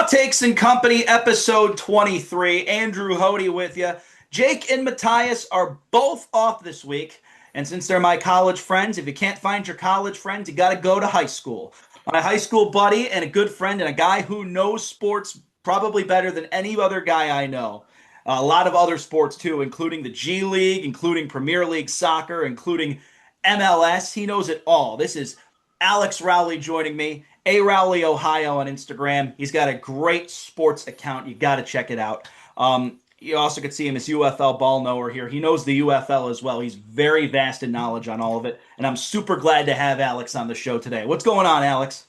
Takes and Company, episode 23. Andrew Hody with you. Jake and Matthias are both off this week. And since they're my college friends, if you can't find your college friends, you got to go to high school. My high school buddy and a good friend and a guy who knows sports probably better than any other guy I know. A lot of other sports too, including the G League, including Premier League soccer, including MLS. He knows it all. This is Alex Rowley joining me. A Rowley Ohio on Instagram. He's got a great sports account. You got to check it out. You also could see him as UFL ball knower here. He knows the UFL as well. He's very vast in knowledge on all of it. And I'm super glad to have Alex on the show today. What's going on, Alex?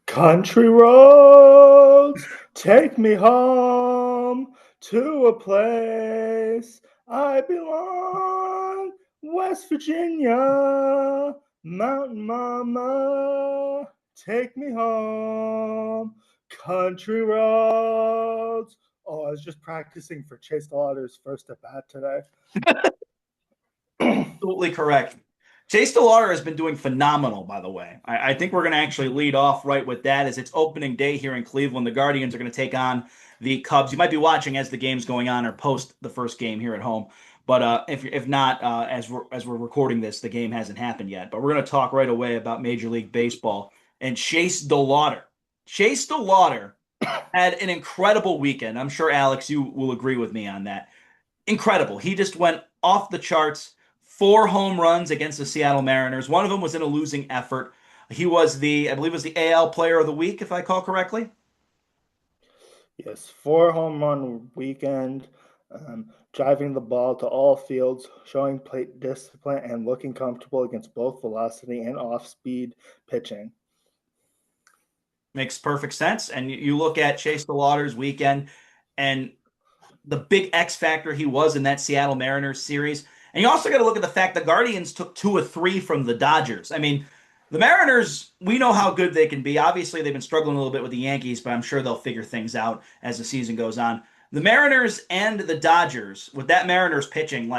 Country roads, take me home to a place I belong. West Virginia, Mountain Mama, take me home. Country roads. Oh, I was just practicing for Chase DeLauter's first at bat today. Absolutely correct. Chase DeLauter has been doing phenomenal, by the way. I think we're going to actually lead off right with that as it's opening day here in Cleveland. The Guardians are going to take on the Cubs. You might be watching as the game's going on or post the first game here at home. But if not, as we're recording this, the game hasn't happened yet. But we're going to talk right away about Major League Baseball and Chase DeLauter. Chase DeLauter had an incredible weekend. I'm sure, Alex, you will agree with me on that. Incredible. He just went off the charts. 4 home runs against the Seattle Mariners. One of them was in a losing effort. He was I believe it was the AL Player of the Week, if I call correctly. Yes, 4 home run weekend, driving the ball to all fields, showing plate discipline, and looking comfortable against both velocity and off-speed pitching. Makes perfect sense. And you look at Chase DeLauter's weekend and the big X factor he was in that Seattle Mariners series. And you also got to look at the fact the Guardians took 2 or 3 from the Dodgers. I mean, the Mariners, we know how good they can be. Obviously, they've been struggling a little bit with the Yankees, but I'm sure they'll figure things out as the season goes on. The Mariners and the Dodgers, with that Mariners pitching,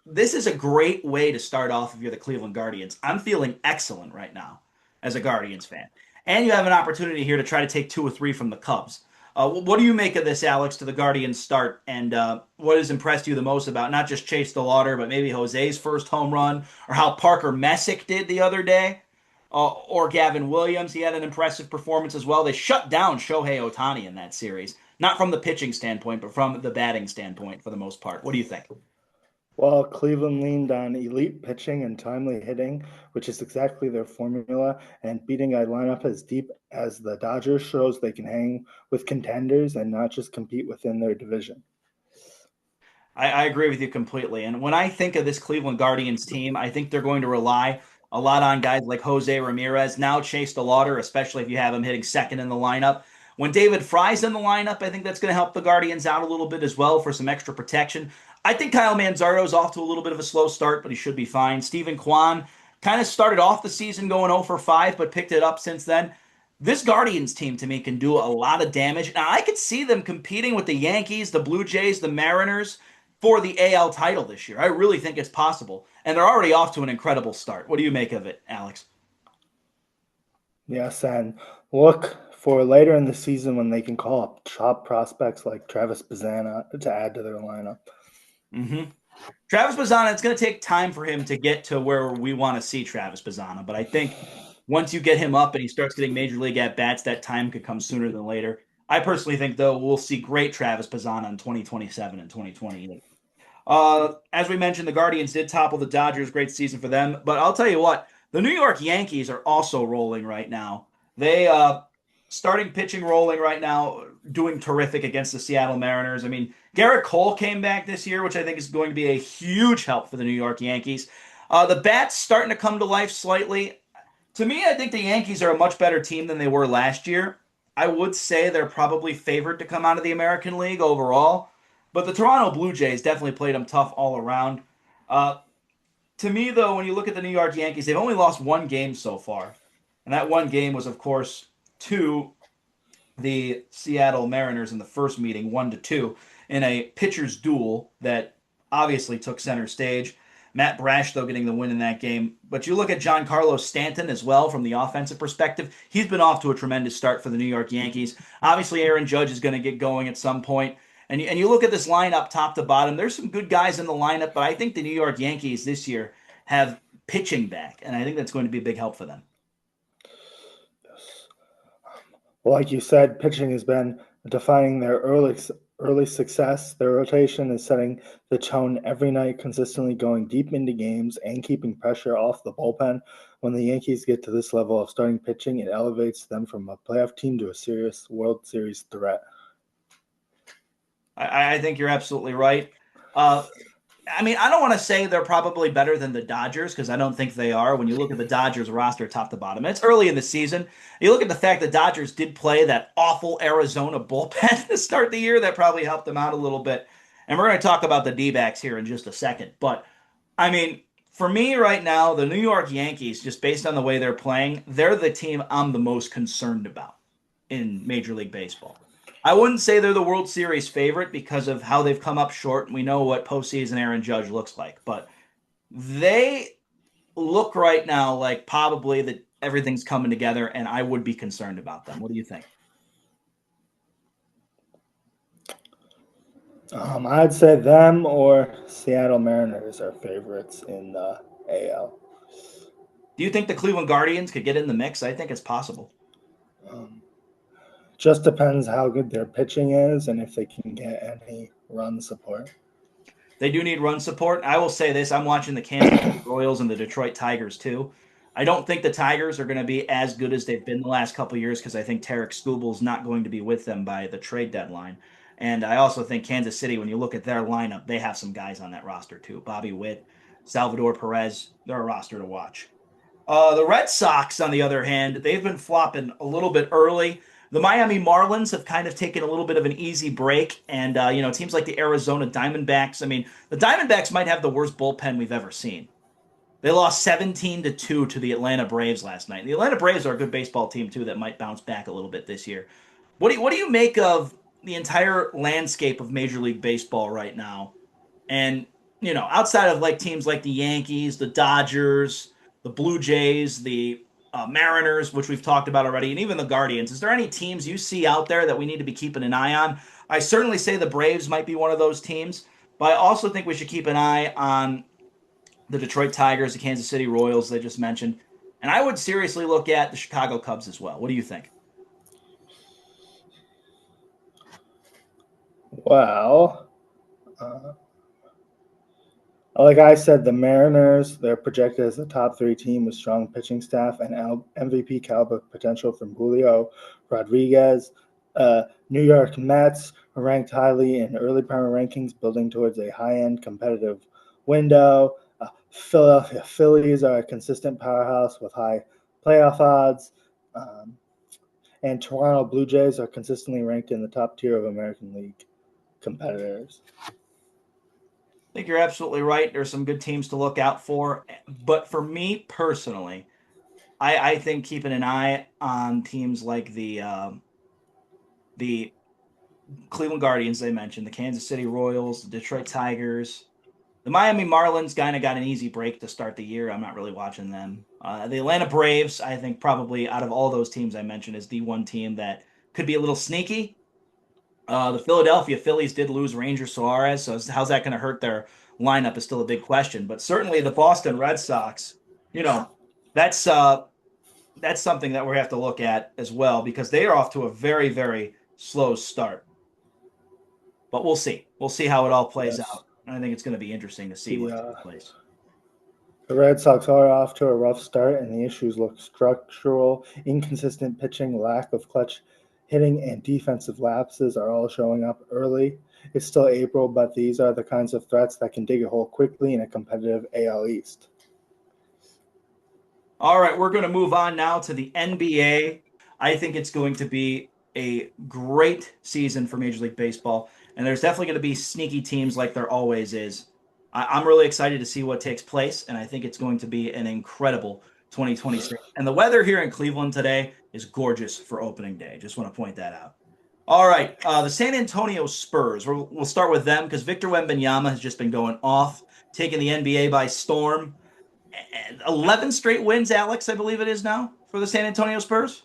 this is a great way to start off if you're the Cleveland Guardians. I'm feeling excellent right now as a Guardians fan. And you have an opportunity here to try to take 2 or 3 from the Cubs. What do you make of this, Alex, to the Guardians' start, and what has impressed you the most about not just Chase DeLauter, but maybe Jose's first home run, or how Parker Messick did the other day, or Gavin Williams? He had an impressive performance as well. They shut down Shohei Ohtani in that series, not from the pitching standpoint, but from the batting standpoint for the most part. What do you think? Well, Cleveland leaned on elite pitching and timely hitting, which is exactly their formula, and beating a lineup as deep as the Dodgers shows they can hang with contenders and not just compete within their division. I agree with you completely. And when I think of this Cleveland Guardians team, I think they're going to rely a lot on guys like Jose Ramirez, now Chase DeLauter, especially if you have him hitting second in the lineup. When David Fry's in the lineup, I think that's going to help the Guardians out a little bit as well for some extra protection. I think Kyle Manzardo's off to a little bit of a slow start, but he should be fine. Steven Kwan kind of started off the season going 0 for 5, but picked it up since then. This Guardians team, to me, can do a lot of damage. Now, I could see them competing with the Yankees, the Blue Jays, the Mariners for the AL title this year. I really think it's possible. And they're already off to an incredible start. What do you make of it, Alex? Yes, and look for later in the season when they can call up top prospects like Travis Bazzana to add to their lineup. Mm-hmm. Travis Bazzana, it's going to take time for him to get to where we want to see Travis Bazzana. But I think once you get him up and he starts getting major league at-bats, that time could come sooner than later. I personally think, though, we'll see great Travis Bazzana in 2027 and 2028. As we mentioned, the Guardians did topple the Dodgers. Great season for them. But I'll tell you what, the New York Yankees are also rolling right now. They starting pitching rolling right now, doing terrific against the Seattle Mariners. I mean, Garrett Cole came back this year, which I think is going to be a huge help for the New York Yankees. The bats starting to come to life slightly. To me, I think the Yankees are a much better team than they were last year. I would say they're probably favored to come out of the American League overall. But the Toronto Blue Jays definitely played them tough all around. To me, though, when you look at the New York Yankees, they've only lost 1 game so far. And that 1 game was, of course, to the Seattle Mariners in the first meeting, 1-2, in a pitcher's duel that obviously took center stage. Matt Brash, though, getting the win in that game. But you look at Giancarlo Stanton as well from the offensive perspective. He's been off to a tremendous start for the New York Yankees. Obviously, Aaron Judge is going to get going at some point. And you look at this lineup top to bottom, there's some good guys in the lineup, but I think the New York Yankees this year have pitching back, and I think that's going to be a big help for them. Well, like you said, pitching has been defining their early success. Their rotation is setting the tone every night, consistently going deep into games and keeping pressure off the bullpen. When the Yankees get to this level of starting pitching, it elevates them from a playoff team to a serious World Series threat. I think you're absolutely right. I mean, I don't want to say they're probably better than the Dodgers because I don't think they are. When you look at the Dodgers roster top to bottom, and it's early in the season. You look at the fact that Dodgers did play that awful Arizona bullpen to start the year. That probably helped them out a little bit. And we're going to talk about the D-backs here in just a second. But I mean, for me right now, the New York Yankees, just based on the way they're playing, they're the team I'm the most concerned about in Major League Baseball. I wouldn't say they're the World Series favorite because of how they've come up short. We know what postseason Aaron Judge looks like, but they look right now like probably that everything's coming together, and I would be concerned about them. What do you think? I'd say them or Seattle Mariners are favorites in the AL. Do you think the Cleveland Guardians could get in the mix? I think it's possible. Um, just depends how good their pitching is and if they can get any run support. They do need run support. I will say this: I'm watching the Kansas City Royals and the Detroit Tigers too. I don't think the Tigers are going to be as good as they've been the last couple of years because I think Tarek Skubal's not going to be with them by the trade deadline. And I also think Kansas City, when you look at their lineup, they have some guys on that roster too. Bobby Witt, Salvador Perez, they're a roster to watch. The Red Sox, on the other hand, they've been flopping a little bit early. The Miami Marlins have kind of taken a little bit of an easy break, and teams like the Arizona Diamondbacks. I mean, the Diamondbacks might have the worst bullpen we've ever seen. They lost 17-2 to the Atlanta Braves last night. The Atlanta Braves are a good baseball team too that might bounce back a little bit this year. What do you make of the entire landscape of Major League Baseball right now? And outside of like teams like the Yankees, the Dodgers, the Blue Jays, the Mariners, which we've talked about already, and even the Guardians, is there any teams you see out there that we need to be keeping an eye on? I certainly say the Braves might be one of those teams, but I also think we should keep an eye on the Detroit Tigers, the Kansas City Royals they just mentioned, and I would seriously look at the Chicago Cubs as well. What do you think? Well, uh, like I said, the Mariners, they're projected as a top three team with strong pitching staff and MVP caliber potential from Julio Rodriguez. New York Mets are ranked highly in early power rankings, building towards a high-end competitive window. Philadelphia Phillies are a consistent powerhouse with high playoff odds. And Toronto Blue Jays are consistently ranked in the top tier of American League competitors. I think you're absolutely right. There's some good teams to look out for. But for me personally, I think keeping an eye on teams like the Cleveland Guardians, they mentioned, the Kansas City Royals, the Detroit Tigers, the Miami Marlins kind of got an easy break to start the year. I'm not really watching them. The Atlanta Braves, I think probably out of all those teams I mentioned, is the one team that could be a little sneaky. The Philadelphia Phillies did lose Ranger Suarez, so how's that going to hurt their lineup is still a big question. But certainly the Boston Red Sox, you know, that's uh, that's something that we have to look at as well because they are off to a very, very slow start. But we'll see. We'll see how it all plays Yes, out. And I think it's going to be interesting to see the what uh, takes place. the Red Sox are off to a rough start, and the issues look structural. Inconsistent pitching, lack of clutch hitting, and defensive lapses are all showing up early. It's still April, but these are the kinds of threats that can dig a hole quickly in a competitive AL East. All right, we're going to move on now to the NBA. I think it's going to be a great season for Major League Baseball, and there's definitely going to be sneaky teams like there always is. I'm really excited to see what takes place, and I think it's going to be an incredible 2026. And the weather here in Cleveland today is gorgeous for opening day. Just want to point that out. All right, the San Antonio Spurs. We'll start with them because Victor Wembanyama has just been going off. taking the NBA by storm. 11 straight wins, Alex, I believe it is now for the San Antonio Spurs.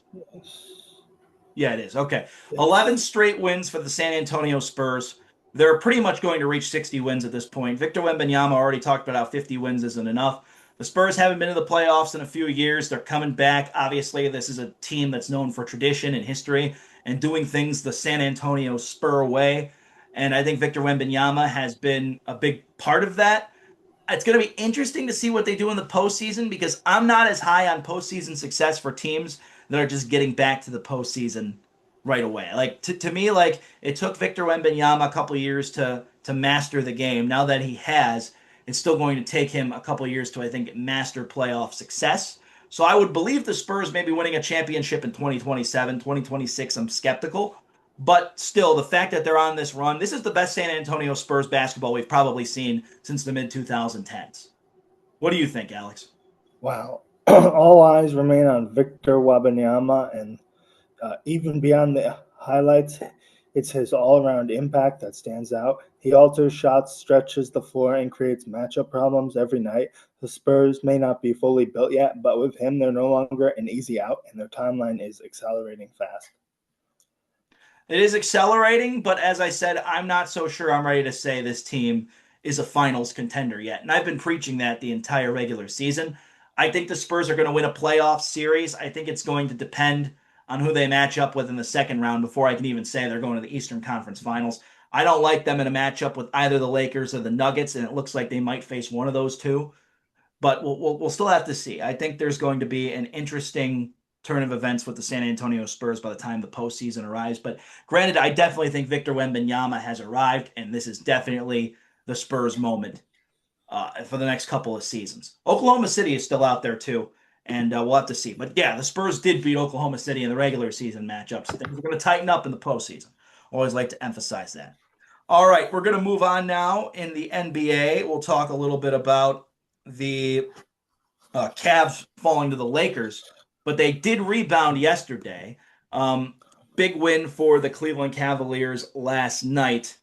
Yeah, it is. Okay. 11 Yes. straight wins for the San Antonio Spurs. They're pretty much going to reach 60 wins at this point. Victor Wembanyama already talked about how 50 wins isn't enough. The Spurs haven't been to the playoffs in a few years. They're coming back. Obviously, this is a team that's known for tradition and history and doing things the San Antonio Spur way. And I think Victor Wembanyama has been a big part of that. It's going to be interesting to see what they do in the postseason because I'm not as high on postseason success for teams that are just getting back to the postseason right away. Like to me, like it took Victor Wembanyama a couple years to master the game. Now that he has, it's still going to take him a couple years to I think master playoff success. So I would believe the Spurs maybe winning a championship in 2027, 2026. I'm skeptical. But still, the fact that they're on this run, this is the best San Antonio Spurs basketball we've probably seen since the mid 2010s. What do you think, Alex? Wow. All eyes remain on Victor Wembanyama, and even beyond the highlights, it's his all-around impact that stands out. He alters shots, stretches the floor, and creates matchup problems every night. The Spurs may not be fully built yet, but with him, they're no longer an easy out, and their timeline is accelerating fast. It is accelerating, but as I said, I'm not so sure I'm ready to say this team is a finals contender yet. And I've been preaching that the entire regular season. I think the Spurs are going to win a playoff series. I think it's going to depend on who they match up with in the second round before I can even say they're going to the Eastern Conference Finals. I don't like them in a matchup with either the Lakers or the Nuggets, and it looks like they might face one of those two. But we'll still have to see. I think there's going to be an interesting turn of events with the San Antonio Spurs by the time the postseason arrives. But granted, I definitely think Victor Wembanyama has arrived, and this is definitely the Spurs moment for the next couple of seasons. Oklahoma City is still out there too, and we'll have to see. But yeah, the Spurs did beat Oklahoma City in the regular season matchups. Things are going to tighten up in the postseason. Always like to emphasize that. All right, we're going to move on now in the NBA. We'll talk a little bit about the Cavs falling to the Lakers, but they did rebound yesterday. Um, Big win for the Cleveland Cavaliers last night.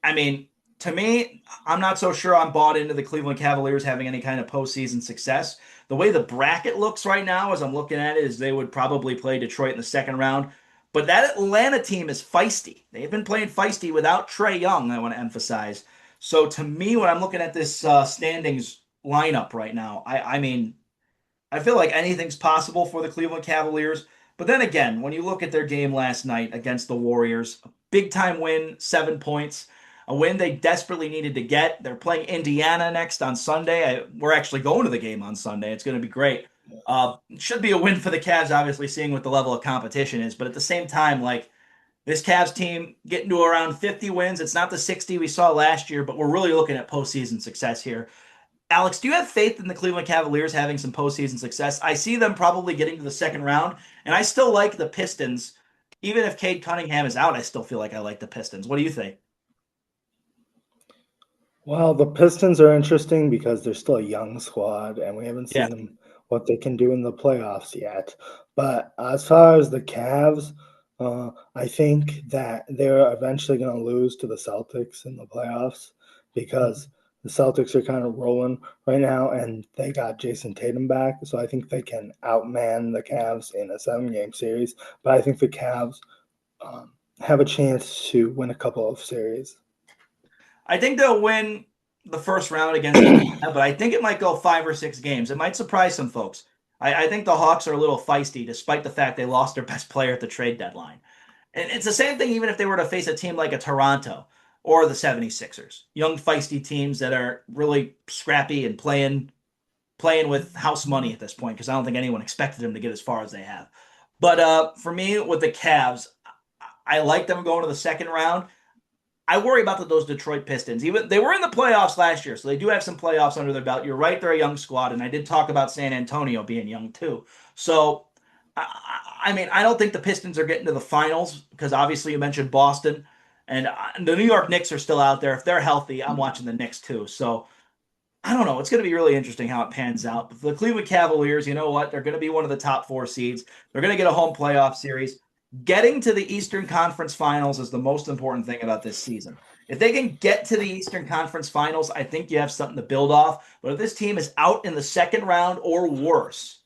I mean, to me, I'm not so sure I'm bought into the Cleveland Cavaliers having any kind of postseason success. The way the bracket looks right now, as I'm looking at it, is they would probably play Detroit in the second round. But that Atlanta team is feisty. They've been playing feisty without Trae Young, I want to emphasize. So to me, when I'm looking at this standings lineup right now, I mean, I feel like anything's possible for the Cleveland Cavaliers. But then again, when you look at their game last night against the Warriors, a big time win, 7 points, a win they desperately needed to get. They're playing Indiana next on Sunday. We're actually going to the game on Sunday. It's going to be great. Should be a win for the Cavs, obviously, seeing what the level of competition is. But at the same time, like this Cavs team getting to around 50 wins. It's not the 60 we saw last year, but we're really looking at postseason success here. Alex, do you have faith in the Cleveland Cavaliers having some postseason success? I see them probably getting to the second round, and I still like the Pistons. Even if Cade Cunningham is out, I still feel like I like the Pistons. What do you think? Well, the Pistons are interesting because they're still a young squad, and we haven't Yeah. seen them what they can do in the playoffs yet. But as far as the Cavs, I think that they're eventually going to lose to the Celtics in the playoffs because the Celtics are kind of rolling right now, and they got Jason Tatum back. So I think they can outman the Cavs in a 7-game series. But I think the Cavs have a chance to win a couple of series. I think they'll win the first round against Indiana, but I think it might go 5 or 6 games. It might surprise some folks. I think the Hawks are a little feisty, despite the fact they lost their best player at the trade deadline. And it's the same thing even if they were to face a team like a Toronto or the 76ers. Young, feisty teams that are really scrappy and playing with house money at this point, because I don't think anyone expected them to get as far as they have. But for me, with the Cavs, I like them going to the second round. I worry about those Detroit Pistons. Even they were in the playoffs last year, so they do have some playoffs under their belt. You're right, they're a young squad, and I did talk about San Antonio being young too. So, I mean, I don't think the Pistons are getting to the finals because obviously you mentioned Boston, and the New York Knicks are still out there. If they're healthy, I'm watching the Knicks too. So I don't know. It's going to be really interesting how it pans out. But for the Cleveland Cavaliers, you know what? They're going to be one of the top 4 seeds. They're going to get a home playoff series. Getting to the Eastern Conference Finals is the most important thing about this season. If they can get to the Eastern Conference Finals, I think you have something to build off. But if this team is out in the second round or worse,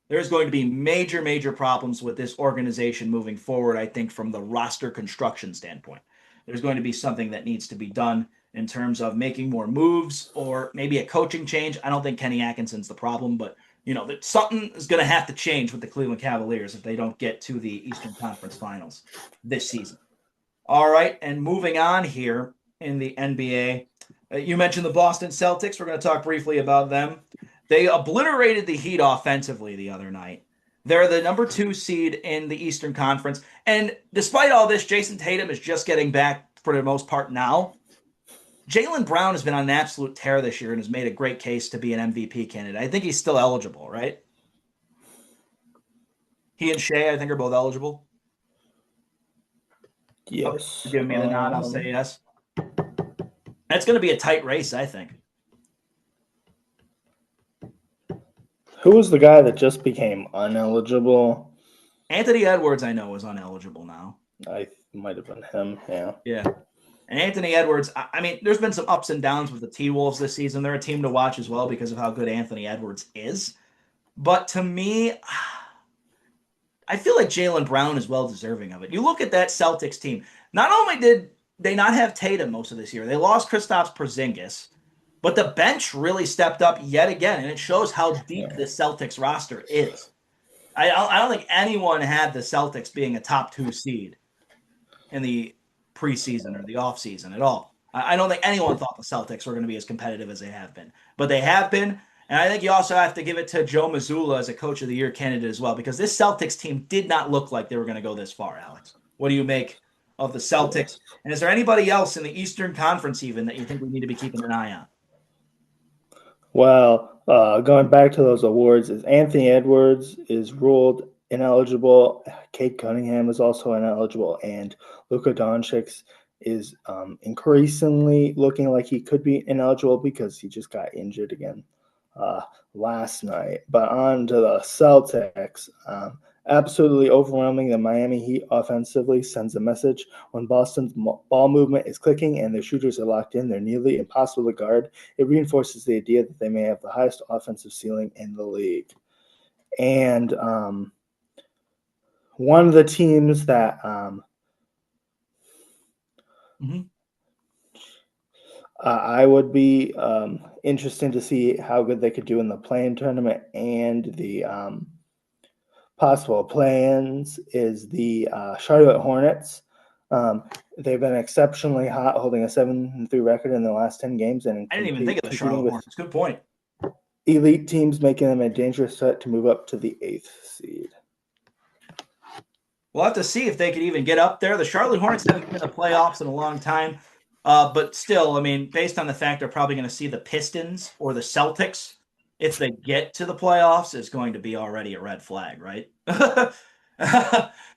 there's going to be major, major problems with this organization moving forward, I think, from the roster construction standpoint. There's going to be something that needs to be done in terms of making more moves or maybe a coaching change. I don't think Kenny Atkinson's the problem, but that something is going to have to change with the Cleveland Cavaliers if they don't get to the Eastern Conference Finals this season. All right, and moving on here in the NBA, you mentioned the Boston Celtics. We're going to talk briefly about them. They obliterated the Heat offensively the other night. They're the number 2 seed in the Eastern Conference. And despite all this, Jason Tatum is just getting back for the most part now. Jaylen Brown has been on an absolute tear this year and has made a great case to be an MVP candidate. I think he's still eligible, right? He and Shea, I think, are both eligible. Yes. Give me the nod. I'll say yes. That's going to be a tight race, I think. Who was the guy that just became uneligible? Anthony Edwards, I know, is uneligible now. I might have been him, yeah. Yeah. And Anthony Edwards, I mean, there's been some ups and downs with the T-Wolves this season. They're a team to watch as well because of how good Anthony Edwards is. But to me, I feel like Jaylen Brown is well deserving of it. You look at that Celtics team. Not only did they not have Tatum most of this year, they lost Kristaps Porzingis, but the bench really stepped up yet again, and it shows how deep the Celtics roster is. I don't think anyone had the Celtics being a top 2 seed in the preseason or the offseason at all. I don't think anyone thought the Celtics were going to be as competitive as they have been. But they have been, and I think you also have to give it to Joe Mazzulla as a Coach of the Year candidate as well, because this Celtics team did not look like they were going to go this far, Alex. What do you make of the Celtics? And is there anybody else in the Eastern Conference even that you think we need to be keeping an eye on? Well, going back to those awards, is Anthony Edwards is ruled ineligible. Cade Cunningham is also ineligible, and Luka Doncic is increasingly looking like he could be ineligible because he just got injured again last night. But on to the Celtics. Absolutely overwhelming the Miami Heat offensively sends a message. When Boston's ball movement is clicking and their shooters are locked in, they're nearly impossible to guard. It reinforces the idea that they may have the highest offensive ceiling in the league. And one of the teams that I would be interested to see how good they could do in the play-in tournament and the possible play-ins is the Charlotte Hornets. They've been exceptionally hot, holding a 7-3 record in the last 10 games. And I didn't even think of the Charlotte Hornets. Good point. Elite teams, making them a dangerous threat to move up to the 8th seed. We'll have to see if they can even get up there. The Charlotte Hornets haven't been in the playoffs in a long time. But still, I mean, based on the fact they're probably going to see the Pistons or the Celtics, if they get to the playoffs, it's going to be already a red flag, right?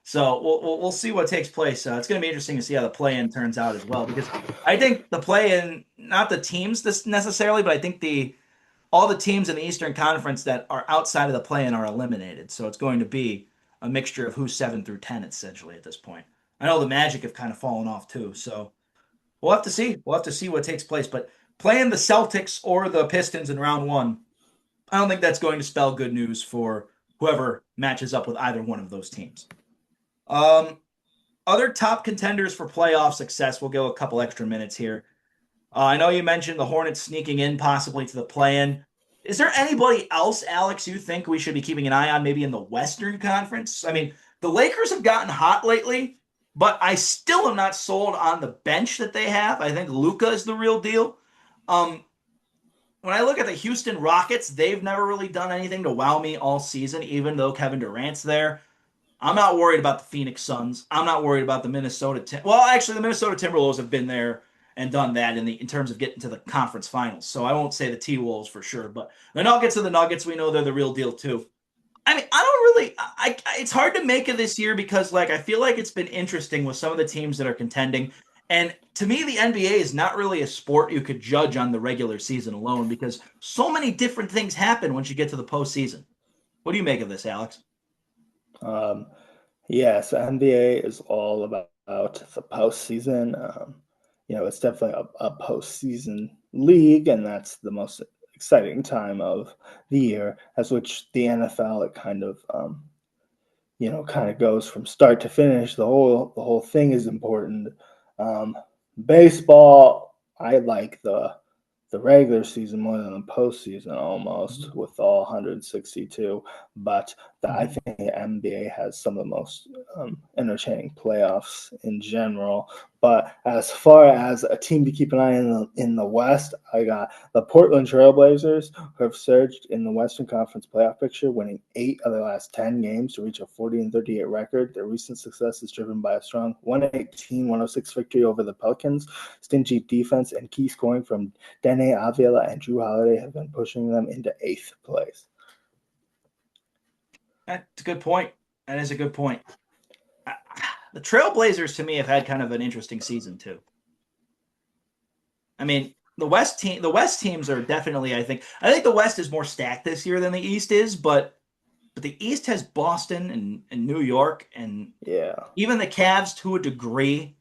So we'll see what takes place. It's going to be interesting to see how the play-in turns out as well, because I think the play-in, not the teams this necessarily, but I think all the teams in the Eastern Conference that are outside of the play-in are eliminated. So it's going to be a mixture of who's 7 through 10 essentially at this point. I know the Magic have kind of fallen off too, so we'll have to see. We'll have to see what takes place. But playing the Celtics or the Pistons in round 1, I don't think that's going to spell good news for whoever matches up with either one of those teams. Other top contenders for playoff success, we'll go a couple extra minutes here. I know you mentioned the Hornets sneaking in possibly to the play-in. Is there anybody else, Alex, you think we should be keeping an eye on maybe in the Western Conference? I mean, the Lakers have gotten hot lately, but I still am not sold on the bench that they have. I think Luka is the real deal. When I look at the Houston Rockets, they've never really done anything to wow me all season, even though Kevin Durant's there. I'm not worried about the Phoenix Suns. I'm not worried about the Minnesota Well, actually, the Minnesota Timberwolves have been there and done that in terms of getting to the conference finals. So I won't say the T-Wolves for sure, but the Nuggets are the Nuggets. We know they're the real deal too. I mean, I don't really it's hard to make it this year because I feel like it's been interesting with some of the teams that are contending. And to me, the NBA is not really a sport you could judge on the regular season alone because so many different things happen once you get to the postseason. What do you make of this, Alex? Yes, NBA is all about the postseason. it's definitely a postseason league, and that's the most exciting time of the year, as which the NFL, it kind of goes from start to finish. The whole thing is important. Um, Baseball, I like the regular season more than the postseason almost, Mhm. with all 162. But I Mhm. think the NBA has some of the most entertaining playoffs in general. But as far as a team to keep an eye on in the West, I got the Portland Trailblazers, who have surged in the Western Conference playoff picture, winning 8 of their last 10 games to reach a 40-38 record. Their recent success is driven by a strong 118-106 victory over the Pelicans. Stingy defense and key scoring from Dene Avila and Drew Holiday have been pushing them into 8th place. That's a good point. That is a good point. The Trailblazers to me have had kind of an interesting season too. I mean, the West teams are definitely. I think the West is more stacked this year than the East is, but the East has Boston and New York and Yeah. even the Cavs to a degree,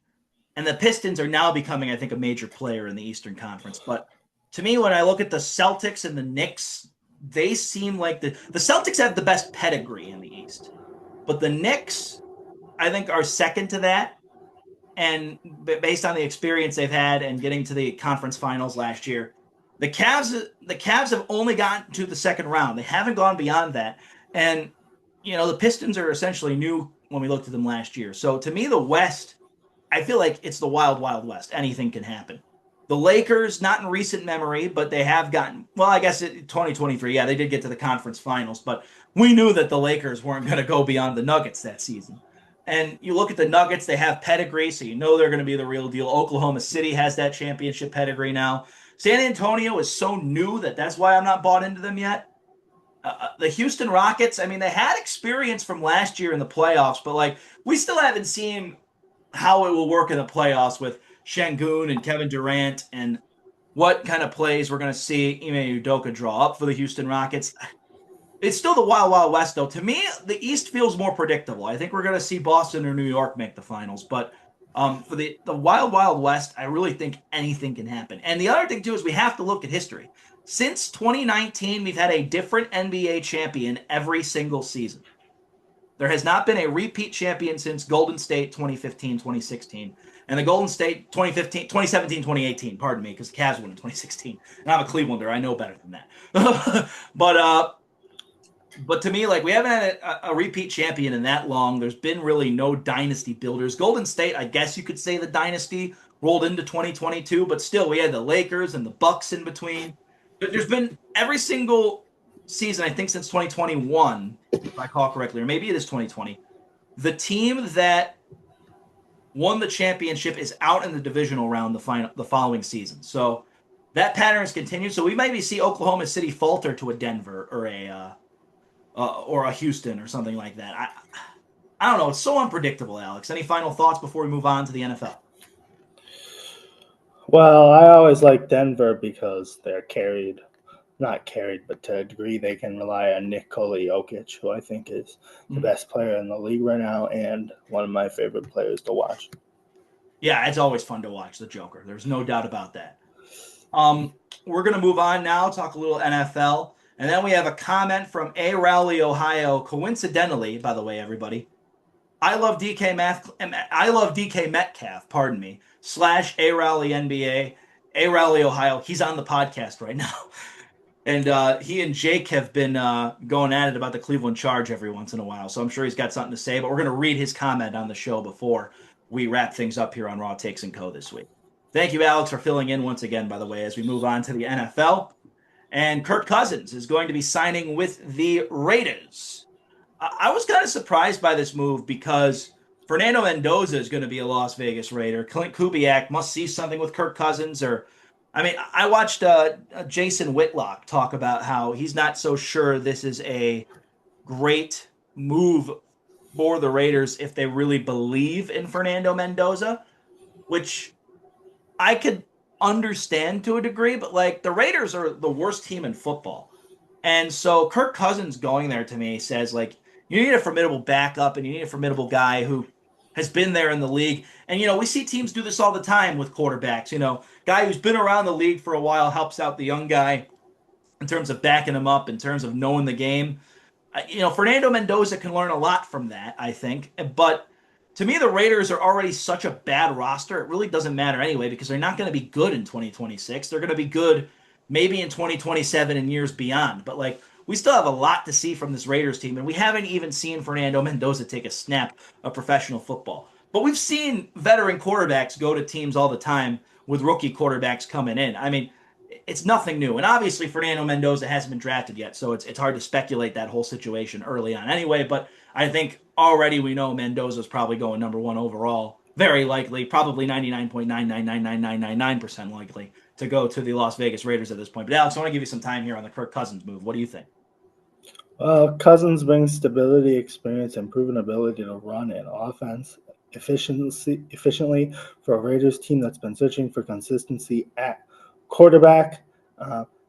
and the Pistons are now becoming, I think, a major player in the Eastern Conference. But to me, when I look at the Celtics and the Knicks, they seem like the Celtics have the best pedigree in the East, but the Knicks, I think, are second to that. And based on the experience they've had and getting to the conference finals last year, the Cavs have only gotten to the second round. They haven't gone beyond that. And the Pistons are essentially new when we looked at them last year. So to me, the West, I feel like it's the wild, wild West. Anything can happen. The Lakers, not in recent memory, but they have gotten, well, I guess 2023, yeah, they did get to the conference finals, but we knew that the Lakers weren't going to go beyond the Nuggets that season. And you look at the Nuggets, they have pedigree, so you know they're going to be the real deal. Oklahoma City has that championship pedigree now. San Antonio is so new that's why I'm not bought into them yet. The Houston Rockets, I mean, they had experience from last year in the playoffs, but like we still haven't seen how it will work in the playoffs with Şengün and Kevin Durant and what kind of plays we're going to see Ime Udoka draw up for the Houston Rockets. It's still the Wild Wild West, though. To me, the East feels more predictable. I think we're going to see Boston or New York make the finals, but for the Wild Wild West, I really think anything can happen. And the other thing too is we have to look at history. Since 2019, we've had a different NBA champion every single season. There has not been a repeat champion since Golden State 2015, 2016. And the Golden State 2015, 2017, 2018, pardon me, because the Cavs won in 2016. And I'm a Clevelander. I know better than that. But to me, like we haven't had a repeat champion in that long. There's been really no dynasty builders. Golden State, I guess you could say the dynasty rolled into 2022, but still we had the Lakers and the Bucks in between. There's been every single season, I think, since 2021, if I recall correctly, or maybe it is 2020. The team that won the championship is out in the divisional round the following season. So that pattern has continued. So we maybe see Oklahoma City falter to a Denver or a Houston or something like that. I don't know. It's so unpredictable, Alex. Any final thoughts before we move on to the NFL? Well, I always like Denver because they're not carried, but to a degree they can rely on Nikola Jokic, who I think is the Mhm. best player in the league right now and one of my favorite players to watch. Yeah, it's always fun to watch the Joker. There's no doubt about that. Um, we're gonna move on now, talk a little NFL, and then we have a comment from A Rowley, Ohio. Coincidentally, by the way, everybody, I love DK Metcalf. Pardon me. Slash A Rowley NBA. A Rowley, Ohio. He's on the podcast right now. And he and Jake have been going at it about the Cleveland Charge every once in a while. So I'm sure he's got something to say. But we're going to read his comment on the show before we wrap things up here on Raw Takes and Co. this week. Thank you, Alex, for filling in once again, by the way, as we move on to the NFL. And Kirk Cousins is going to be signing with the Raiders. I was kind of surprised by this move because Fernando Mendoza is going to be a Las Vegas Raider. Clint Kubiak must see something with Kirk Cousins, or I mean, I watched Jason Whitlock talk about how he's not so sure this is a great move for the Raiders if they really believe in Fernando Mendoza, which I could understand to a degree, but like the Raiders are the worst team in football. And so Kirk Cousins going there to me says like you need a formidable backup and you need a formidable guy who has been there in the league. And, we see teams do this all the time with quarterbacks. Guy who's been around the league for a while helps out the young guy in terms of backing him up, in terms of knowing the game. Fernando Mendoza can learn a lot from that, I think. But to me, the Raiders are already such a bad roster. It really doesn't matter anyway because they're not going to be good in 2026. They're going to be good maybe in 2027 and years beyond. But we still have a lot to see from this Raiders team, and we haven't even seen Fernando Mendoza take a snap of professional football. But we've seen veteran quarterbacks go to teams all the time with rookie quarterbacks coming in. I mean, it's nothing new. And obviously, Fernando Mendoza hasn't been drafted yet, so it's hard to speculate that whole situation early on anyway. But I think already we know Mendoza's probably going number one overall. Very likely, probably 99.9999999% likely to go to the Las Vegas Raiders at this point. But Alex, I want to give you some time here on the Kirk Cousins move. What do you think? Cousins brings stability, experience, and proven ability to run an offense efficiently for a Raiders team that's been searching for consistency at quarterback.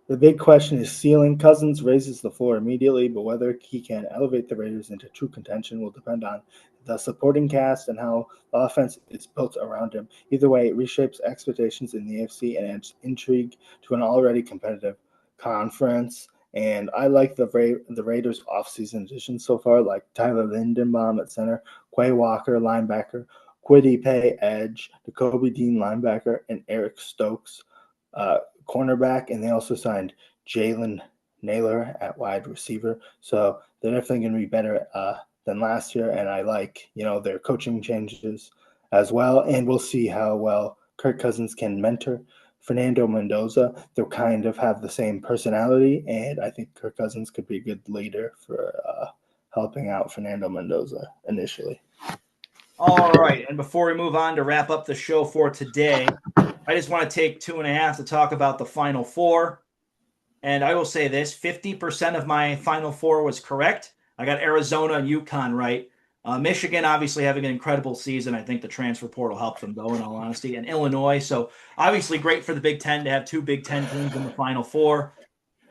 The big question is ceiling. Cousins raises the floor immediately, but whether he can elevate the Raiders into true contention will depend on the supporting cast and how the offense is built around him. Either way, it reshapes expectations in the AFC and adds intrigue to an already competitive conference. And I like the Raiders' offseason additions so far, like Tyler Lindenbaum at center, Quay Walker, linebacker, Kwity Paye, edge, Jacoby Dean, linebacker, and Eric Stokes, cornerback. And they also signed Jalen Naylor at wide receiver. So they're definitely going to be better than last year. And I like, their coaching changes as well. And we'll see how well Kirk Cousins can mentor Fernando Mendoza. They'll kind of have the same personality, and I think Kirk Cousins could be a good leader for helping out Fernando Mendoza initially. All right, and before we move on to wrap up the show for today, I just want to take 2.5 to talk about the Final Four. And I will say this, 50% of my Final Four was correct. I got Arizona and UConn right. Michigan obviously having an incredible season. I think the transfer portal helped them, though, in all honesty. And Illinois. So obviously great for the Big Ten to have two Big Ten teams in the Final Four.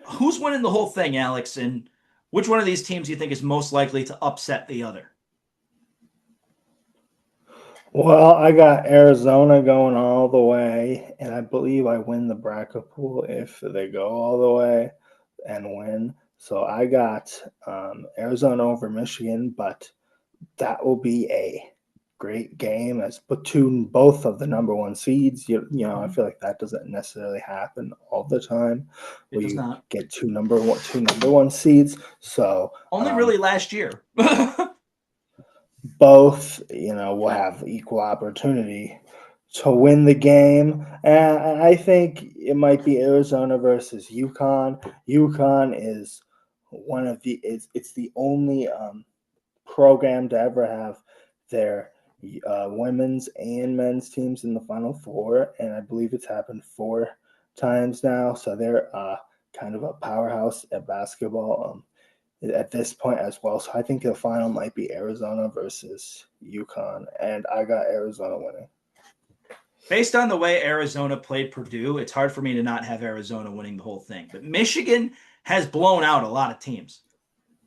Who's winning the whole thing, Alex? And which one of these teams do you think is most likely to upset the other? Well, I got Arizona going all the way, and I believe I win the bracket pool if they go all the way and win. So I got Arizona over Michigan, but that will be a great game as platoon both of the number one seeds. I feel like that doesn't necessarily happen all the time. It does not. Get two number one seeds. So only really last year. Both, will have equal opportunity to win the game. And I think it might be Arizona versus UConn. UConn is it's the only program to ever have their women's and men's teams in the Final Four, and I believe it's happened 4 times now. So they're kind of a powerhouse at basketball at this point as well. So I think the final might be Arizona versus UConn, and I got Arizona winning. Based on the way Arizona played Purdue, it's hard for me to not have Arizona winning the whole thing. But Michigan has blown out a lot of teams.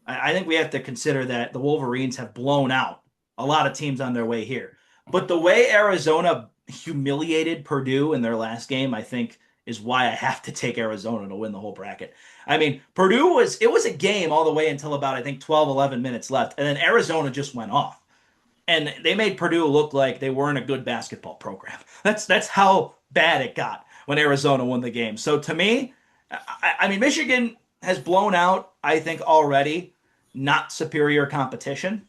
I think we have to consider that the Wolverines have blown out a lot of teams on their way here. But the way Arizona humiliated Purdue in their last game, I think, is why I have to take Arizona to win the whole bracket. I mean, Purdue was a game all the way until about, I think, 12, 11 minutes left. And then Arizona just went off. And they made Purdue look like they weren't a good basketball program. That's how bad it got when Arizona won the game. So to me, I mean, Michigan has blown out, I think, already not superior competition.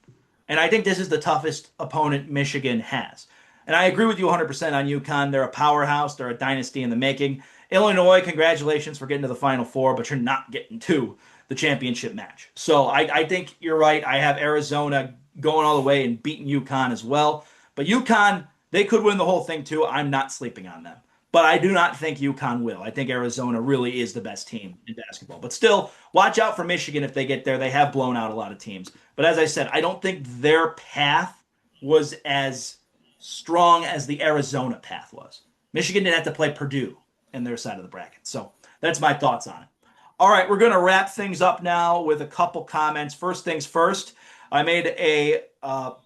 And I think this is the toughest opponent Michigan has. And I agree with you 100% on UConn. They're a powerhouse. They're a dynasty in the making. Illinois, congratulations for getting to the Final Four, but you're not getting to the championship match. So I think you're right. I have Arizona going all the way and beating UConn as well. But UConn, they could win the whole thing too. I'm not sleeping on them. But I do not think UConn will. I think Arizona really is the best team in basketball. But still, watch out for Michigan if they get there. They have blown out a lot of teams. But as I said, I don't think their path was as strong as the Arizona path was. Michigan didn't have to play Purdue in their side of the bracket. So that's my thoughts on it. All right, we're going to wrap things up now with a couple comments. First things first, I made a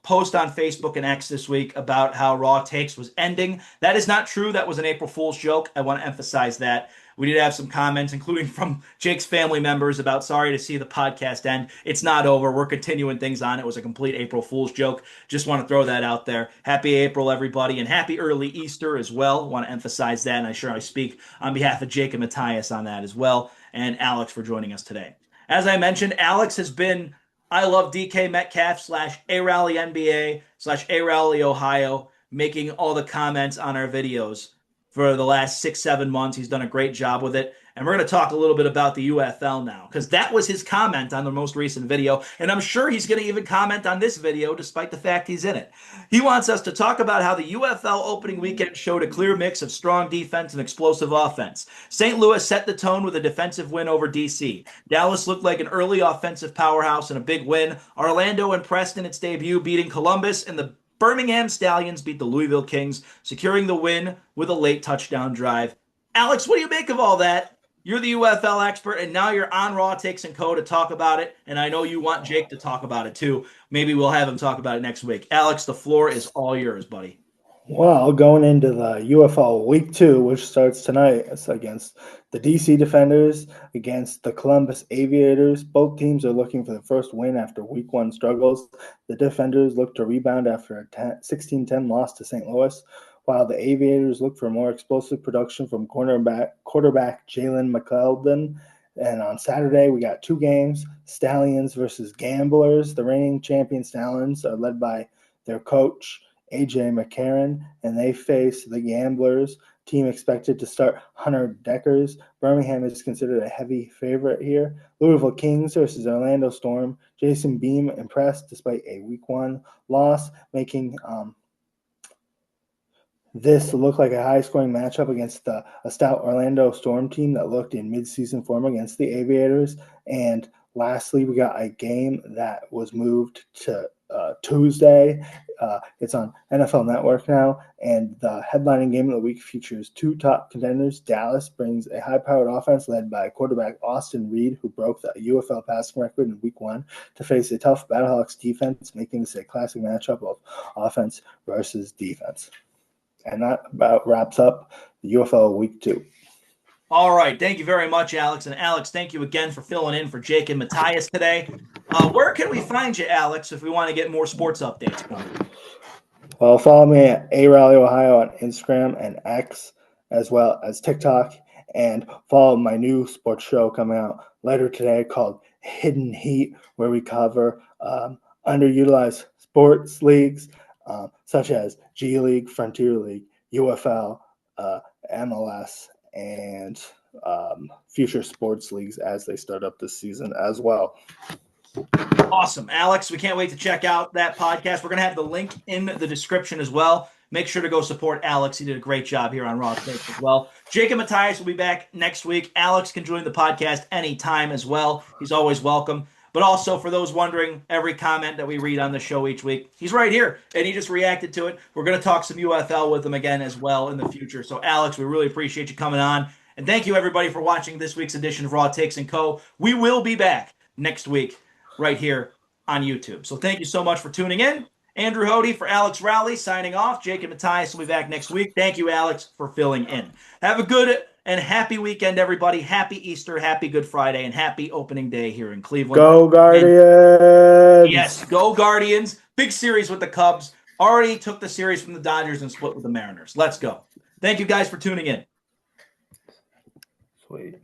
post on Facebook and X this week about how Raw Takes was ending. That is not true. That was an April Fool's joke. I want to emphasize that. We did have some comments, including from Jake's family members, about sorry to see the podcast end. It's not over. We're continuing things on. It was a complete April Fool's joke. Just want to throw that out there. Happy April, everybody, and happy early Easter as well. Want to emphasize that, and I'm sure I speak on behalf of Jake and Matthias on that as well, and Alex for joining us today. As I mentioned, Alex has been I love DK Metcalf slash A Rowley NBA slash A Rowley Ohio, making all the comments on our videos for the last 6-7 months. He's done a great job with it. And we're going to talk a little bit about the UFL now, because that was his comment on the most recent video. And I'm sure he's going to even comment on this video, despite the fact he's in it. He wants us to talk about how the UFL opening weekend showed a clear mix of strong defense and explosive offense. St. Louis set the tone with a defensive win over DC. Dallas looked like an early offensive powerhouse and a big win. Orlando impressed in its debut, beating Columbus, and the Birmingham Stallions beat the Louisville Kings, securing the win with a late touchdown drive. Alex, what do you make of all that? You're the UFL expert, and now you're on Raw Takes & Co. to talk about it, and I know you want Jake to talk about it too. Maybe we'll have him talk about it next week. Alex, the floor is all yours, buddy. Well, going into the UFL Week 2, which starts tonight, it's against the DC Defenders, against the Columbus Aviators. Both teams are looking for the first win after Week 1 struggles. The Defenders look to rebound after a 16-10 loss to St. Louis, while the Aviators look for more explosive production from quarterback Jalen McElden. And on Saturday, we got 2 games, Stallions versus Gamblers. The reigning champion Stallions are led by their coach, AJ McCarron, and they face the Gamblers. Team expected to start Hunter Deckers. Birmingham is considered a heavy favorite here. Louisville Kings versus Orlando Storm. Jason Beam impressed despite a Week 1 loss, making this looked like a high-scoring matchup against a stout Orlando Storm team that looked in mid-season form against the Aviators. And lastly, we got a game that was moved to Tuesday. It's on NFL Network now, and the headlining game of the week features 2 top contenders. Dallas brings a high-powered offense led by quarterback Austin Reed, who broke the UFL passing record in Week 1, to face a tough Battlehawks defense, making this a classic matchup of offense versus defense. And that about wraps up the UFL Week 2. All right. Thank you very much, Alex. And Alex, thank you again for filling in for Jake and Matthias today. Where can we find you, Alex, if we want to get more sports updates going? Well, follow me at A-Rally Ohio on Instagram and X, as well as TikTok. And follow my new sports show coming out later today called Hidden Heat, where we cover underutilized sports leagues, such as G League, Frontier League, UFL, MLS, and future sports leagues as they start up this season as well. Awesome. Alex, we can't wait to check out that podcast. We're going to have the link in the description as well. Make sure to go support Alex. He did a great job here on Raw Takes as well. Jake and Matthias will be back next week. Alex can join the podcast anytime as well. He's always welcome. But also, for those wondering, every comment that we read on the show each week, he's right here, and he just reacted to it. We're going to talk some UFL with him again as well in the future. So, Alex, we really appreciate you coming on. And thank you, everybody, for watching this week's edition of Raw Takes & Co. We will be back next week right here on YouTube. So thank you so much for tuning in. Andrew Hody for Alex Rowley signing off. Jake and Matthias will be back next week. Thank you, Alex, for filling in. Have a good and happy weekend, everybody. Happy Easter, happy Good Friday, and happy opening day here in Cleveland. Go Guardians! Yes, go Guardians. Big series with the Cubs. Already took the series from the Dodgers and split with the Mariners. Let's go. Thank you guys for tuning in. Sweet.